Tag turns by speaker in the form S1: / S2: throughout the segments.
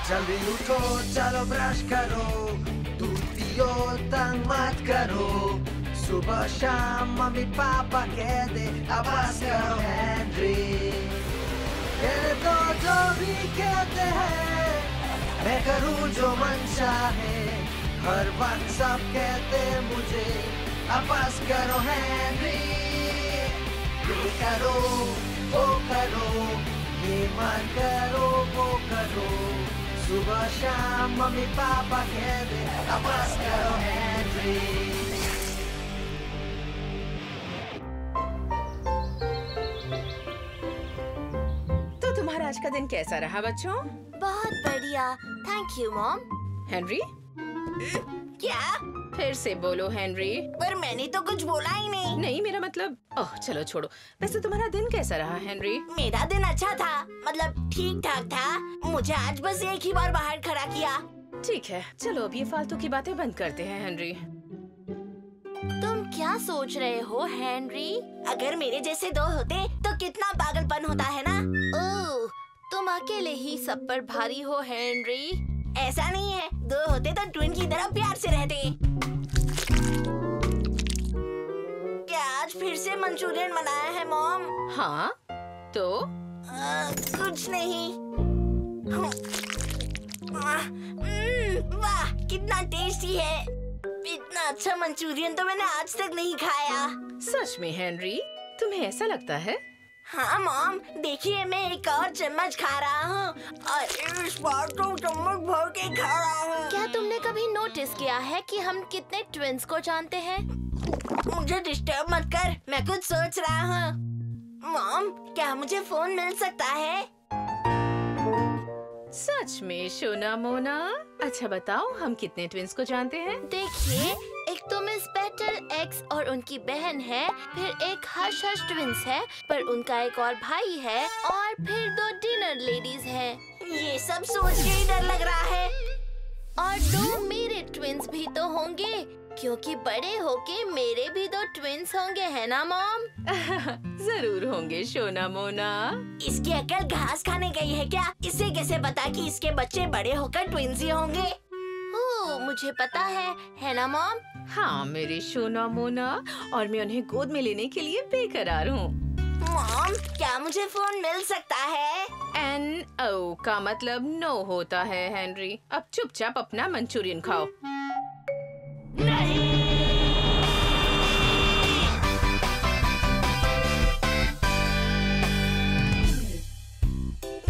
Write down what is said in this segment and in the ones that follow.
S1: जल्दी उठो, चलो ब्रश करो, दूध पियो, तंग मत करो। सुबह शाम मम्मी पापा कह दे, अब बस करो हेनरी। कहने दो जो भी कहते हैं, मैं करूँ जो मन चाहे। हर वक्त सब कहते मुझे, अब बस करो हेनरी। ये करो, वो करो, ये मत करो, वो करो। सुबह शाम मम्मी पापा कह दे, अब बस करो हेनरी।
S2: तो तुम्हारा आज का दिन कैसा रहा बच्चों?
S3: बहुत बढ़िया, थैंक यू मॉम।
S2: हेनरी?
S3: क्या?
S2: फिर से बोलो हेनरी।
S3: पर मैंने तो कुछ बोला ही नहीं।
S2: नहीं, मेरा मतलब। ओह चलो छोड़ो। वैसे तुम्हारा दिन कैसा रहा हेनरी?
S3: मेरा दिन अच्छा था, मतलब ठीक ठाक था। मुझे आज बस एक ही बार बाहर खड़ा किया।
S2: ठीक है, चलो अब ये फालतू की बातें बंद करते हैं हेनरी।
S3: तुम क्या सोच रहे हो हेनरी? अगर मेरे जैसे दो होते तो कितना पागलपन होता है ना। ओह, तुम अकेले ही सब पर भारी हो हेनरी। ऐसा नहीं है, दो होते तो ट्विन की तरह प्यार से रहते। क्या आज फिर से मंचूरियन बनाया है मॉम?
S2: हाँ तो
S3: कुछ नहीं। वाह कितना टेस्टी है। इतना अच्छा मंचूरियन तो मैंने आज तक नहीं खाया।
S2: सच में हेनरी, तुम्हें ऐसा लगता है?
S3: हाँ मॉम, देखिए मैं एक और चम्मच खा रहा हूँ और इस बार तो चम्मच भर के खा रहा हूँ। क्या तुमने कभी नोटिस किया है कि हम कितने ट्विंस को जानते हैं? मुझे डिस्टर्ब मत कर, मैं कुछ सोच रहा हूँ। मॉम, क्या मुझे फोन मिल सकता है?
S2: सच में सोना मोना? अच्छा बताओ, हम कितने ट्विंस को जानते हैं?
S3: देखिए, एक तो मिस पेटल एक्स और उनकी बहन है, फिर एक हर्ष हर्ष ट्विंस है, पर उनका एक और भाई है, और फिर दो डिनर लेडीज हैं। ये सब सोच के ही डर लग रहा है। और दो मेरे ट्विंस भी तो होंगे, क्योंकि बड़े होके मेरे भी दो ट्विंस होंगे, है ना मॉम?
S2: जरूर होंगे सोना मोना।
S3: इसकी अकल घास खाने गई है क्या? इसे कैसे पता कि इसके बच्चे बड़े होकर ट्विंस ही होंगे? ओह, मुझे पता है ना मॉम?
S2: हाँ मेरी सोना मोना, और मैं उन्हें गोद में लेने के लिए बेकरार हूँ।
S3: मॉम, क्या मुझे फोन मिल सकता है?
S2: NO का मतलब नो होता है हेनरी। अब चुपचाप अपना मंचूरियन खाओ।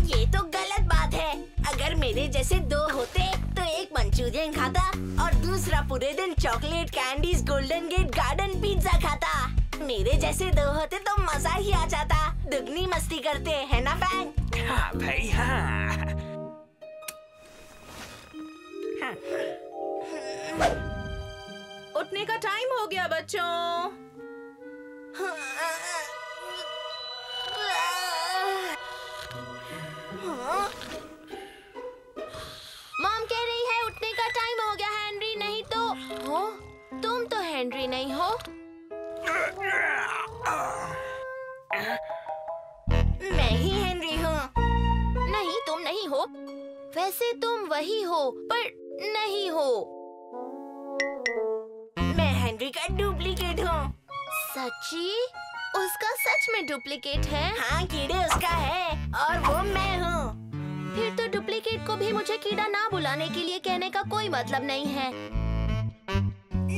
S3: ये तो गलत बात है। अगर मेरे जैसे दो होते तो एक मंचूरियन खाता और दूसरा पूरे दिन chocolate candies golden gate garden pizza खाता। मेरे जैसे दो होते तो मजा ही आ जाता। दुगनी मस्ती करते हैं ना बैंक?
S1: हाँ भाई हाँ।
S2: उठने का टाइम हो गया बच्चों।
S3: मॉम कह रही है उठने का टाइम हो गया हेनरी, नहीं तो हो? तुम तो हेनरी नहीं हो। मैं ही हेनरी हूँ। नहीं तुम नहीं हो। वैसे तुम वही हो पर नहीं हो। मैं हेनरी का डुप्लीकेट हूँ। सच्ची? उसका सच में डुप्लीकेट है? हाँ कीड़े उसका है और वो मैं हूँ। फिर तो डुप्लीकेट को भी मुझे कीड़ा ना बुलाने के लिए कहने का कोई मतलब नहीं है।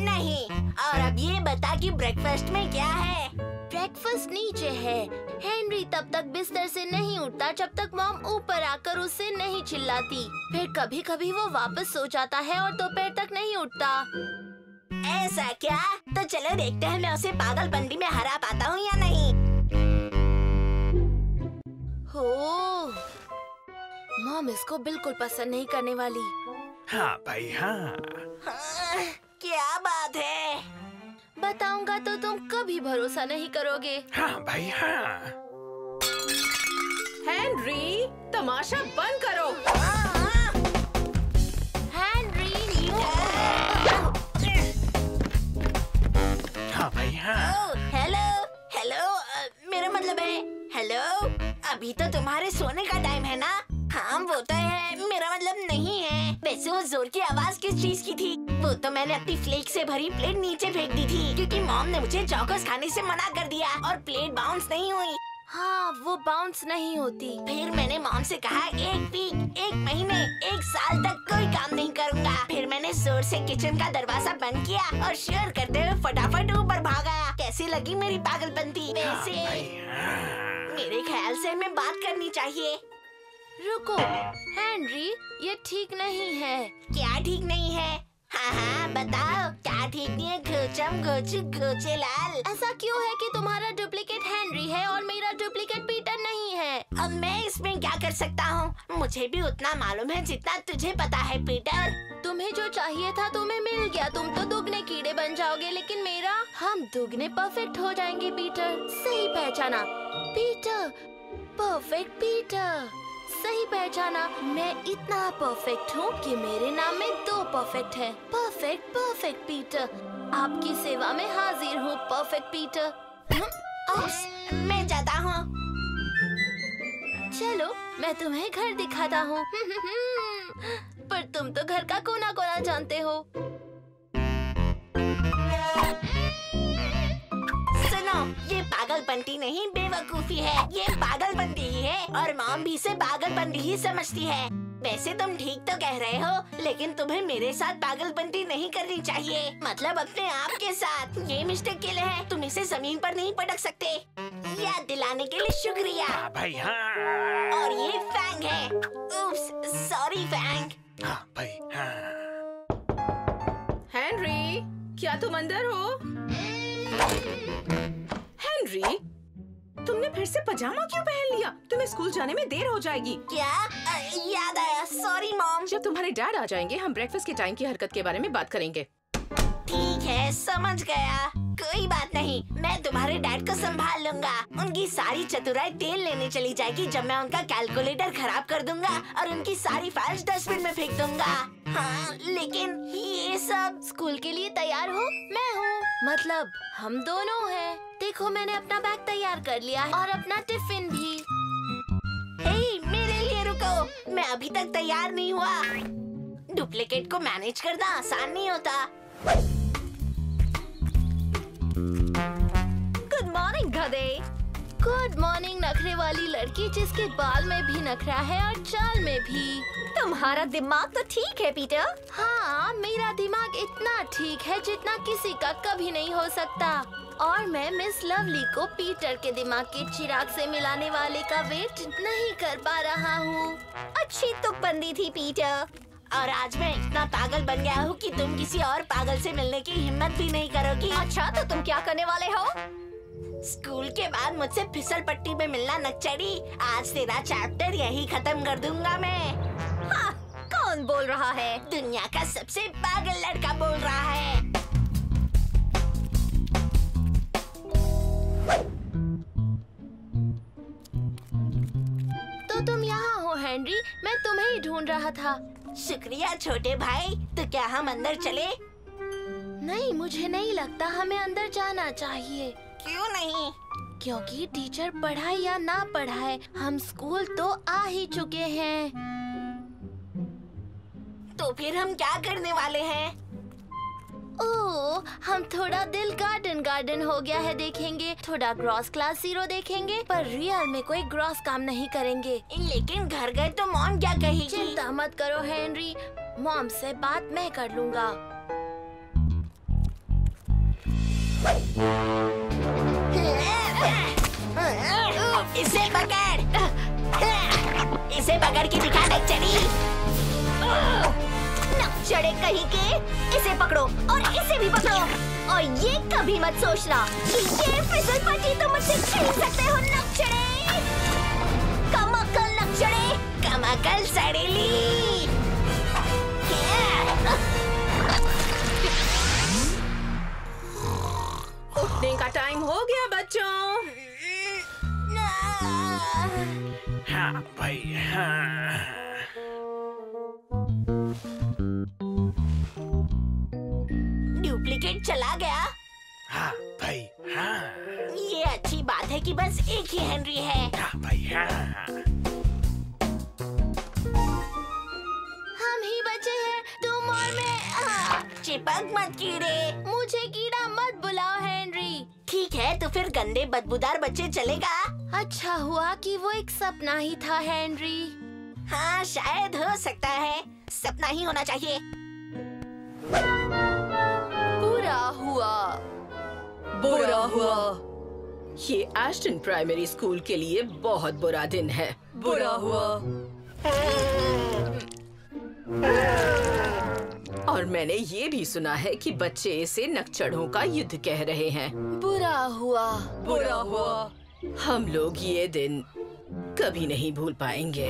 S3: नहीं, और अब ये बता कि ब्रेकफास्ट में क्या है? ब्रेकफास्ट नीचे है। हेनरी तब तक बिस्तर से नहीं उठता जब तक मॉम ऊपर आकर उससे नहीं चिल्लाती। फिर कभी कभी वो वापस सो जाता है और दोपहर तक नहीं उठता। ऐसा क्या? तो चलो देखते हैं मैं उसे पागलपंती में हरा पाता हूँ या नहीं। हो, मॉम इसको बिल्कुल पसंद नहीं करने वाली।
S1: हाँ भाई हाँ।
S3: क्या बात है? बताऊंगा तो तुम कभी भरोसा नहीं करोगे।
S1: हाँ भाई हाँ।
S2: हेनरी, तमाशा बंद करो।
S3: हेनरी,
S1: हाँ भाई हाँ।
S3: हेलो हेलो, मेरा मतलब है हेलो। अभी तो तुम्हारे सोने का टाइम है ना? हाँ वो तो है, मेरा मतलब नहीं वैसे वो जोर की आवाज किस चीज की थी? वो तो मैंने अपनी फ्लेक से भरी प्लेट नीचे फेंक दी थी क्योंकि मॉम ने मुझे चॉकोस खाने से मना कर दिया और प्लेट बाउंस नहीं हुई। हाँ, वो बाउंस नहीं होती। फिर मैंने मॉम से कहा 1 वीक, 1 महीने, 1 साल तक कोई काम नहीं करूँगा। फिर मैंने जोर से किचन का दरवाजा बंद किया और शेयर करते हुए फटाफट ऊपर भागा। कैसी लगी मेरी पागलपंती? वैसे मेरे ख्याल से हमें बात करनी चाहिए। रुको हेनरी, ये ठीक नहीं है। क्या ठीक नहीं है? हाँ, बताओ क्या ठीक नहीं है? घोचम घोचू घोचे लाल। ऐसा क्यों है कि तुम्हारा डुप्लीकेट हेनरी है और मेरा डुप्लीकेट पीटर नहीं है? अब मैं इसमें क्या कर सकता हूँ? मुझे भी उतना मालूम है जितना तुझे पता है पीटर। तुम्हें जो चाहिए था तुम्हें मिल गया। तुम तो दुगने कीड़े बन जाओगे, लेकिन मेरा, हम दुगने परफेक्ट हो जाएंगे पीटर। सही पहचाना पीटर, परफेक्ट पीटर। सही पहचाना। मैं इतना परफेक्ट हूँ कि मेरे नाम में 2 परफेक्ट है। Perfect perfect Peter. आपकी सेवा में हाजिर हूँ परफेक्ट पीटर। मैं जाता हूँ। चलो मैं तुम्हें घर दिखाता हूँ। पर तुम तो घर का कोना कोना जानते हो। सुनो, ये पागलपंती नहीं बेवकूफी है, ये पागलपंती ही है और मॉम भी इसे पागलपंती ही समझती है। वैसे तुम ठीक तो कह रहे हो, लेकिन तुम्हें मेरे साथ पागलपंती नहीं करनी चाहिए। मतलब अपने आप के साथ। ये मिस्टेक के लिए है, तुम इसे जमीन पर नहीं पटक सकते। याद दिलाने के लिए शुक्रिया।
S4: भाई हाँ।
S3: और ये फैंग है। उप्स, सॉरी फैंग।
S4: हाँ भाई हाँ।
S2: हेनरी, क्या तुम अंदर हो? हेनरी, तुमने फिर से पजामा क्यों पहन लिया? तुम्हें स्कूल जाने में देर हो जाएगी।
S3: क्या? याद आया, सॉरी मॉम।
S2: जब तुम्हारे डैड आ जाएंगे हम ब्रेकफास्ट के टाइम की हरकत के बारे में बात करेंगे।
S3: ठीक है, समझ गया। कोई बात नहीं, मैं तुम्हारे डैड को संभाल लूंगा। उनकी सारी चतुराई तेल लेने चली जाएगी जब मैं उनका कैलकुलेटर खराब कर दूंगा और उनकी सारी फाइल्स डस्टबिन में फेंक दूंगा। हाँ, लेकिन ये सब स्कूल के लिए तैयार हो? मैं हूँ, मतलब हम दोनों हैं। देखो मैंने अपना बैग तैयार कर लिया है और अपना टिफिन भी। हे, मेरे लिए रुको, मैं अभी तक तैयार नहीं हुआ। डुप्लीकेट को मैनेज करना आसान नहीं होता। गुड मॉर्निंग गधे। गुड मॉर्निंग नखरे वाली लड़की जिसके बाल में भी नखरा है और चाल में भी। तुम्हारा दिमाग तो ठीक है पीटर। हाँ, मेरा दिमाग इतना ठीक है जितना किसी का कभी नहीं हो सकता। और मैं मिस लवली को पीटर के दिमाग के चिराग से मिलाने वाले का वेट नहीं कर पा रहा हूँ। अच्छी तुकबंदी थी पीटर। और आज मैं इतना पागल बन गया हूँ कि तुम किसी और पागल से मिलने की हिम्मत भी नहीं करोगी। अच्छा, तो तुम क्या करने वाले हो? स्कूल के बाद मुझसे फिसल पट्टी में मिलना नक्चड़ी। आज तेरा चैप्टर यही खत्म कर दूंगा मैं। हाँ, कौन बोल रहा है? दुनिया का सबसे पागल लड़का बोल रहा है। तो तुम यहाँ हो हेनरी, मैं तुम्हें ही ढूंढ रहा था। शुक्रिया छोटे भाई। तो क्या हम अंदर चले? नहीं, मुझे नहीं लगता हमें अंदर जाना चाहिए। क्यों नहीं? क्योंकि टीचर पढ़ाए या ना पढ़ाए, हम स्कूल तो आ ही चुके हैं। तो फिर हम क्या करने वाले हैं? ओह, हम थोड़ा दिल गार्डन हो गया है देखेंगे, थोड़ा ग्रॉस क्लास 0 देखेंगे, पर रियल में कोई ग्रॉस काम नहीं करेंगे। लेकिन घर गए तो मॉम क्या कहेगी? चिंता मत करो हेनरी, मॉम से बात मैं कर लूँगा। इसे पकड़, इसे पकड़ के दिखा नक्चड़ी। नक्चड़े कहीं के, इसे पकड़ो और इसे भी पकड़ो। और ये कभी मत सोचना कि ये फिसल पट्टी तुम मुझसे छीन सकते हो नक्चड़े। कम अकल नक्चड़े, कम अकल सड़ेली।
S2: उठने का टाइम हो गया बच्चों।
S4: हाँ भाई हाँ।
S3: डुप्लीकेट चला गया।
S4: हाँ भाई हाँ।
S3: ये अच्छी बात है कि बस एक ही हेनरी है।
S4: हाँ भाई हाँ।
S3: हम ही बचे हैं
S5: चिपक मत कीड़े।
S3: मुझे कीड़ा मत बुलाओ हेनरी।
S5: ठीक है, तो फिर गंदे बदबूदार बच्चे चलेगा।
S3: अच्छा हुआ कि वो एक सपना ही था हेनरी।
S5: हाँ, शायद हो सकता है, सपना ही होना चाहिए।
S3: बुरा हुआ।
S2: बुरा हुआ। ये एस्टन प्राइमरी स्कूल के लिए बहुत बुरा दिन है। बुरा हुआ। और मैंने ये भी सुना है कि बच्चे इसे नकचढ़ों का युद्ध कह रहे हैं।
S3: बुरा हुआ।
S2: बुरा हुआ। हम लोग ये दिन कभी नहीं भूल पाएंगे।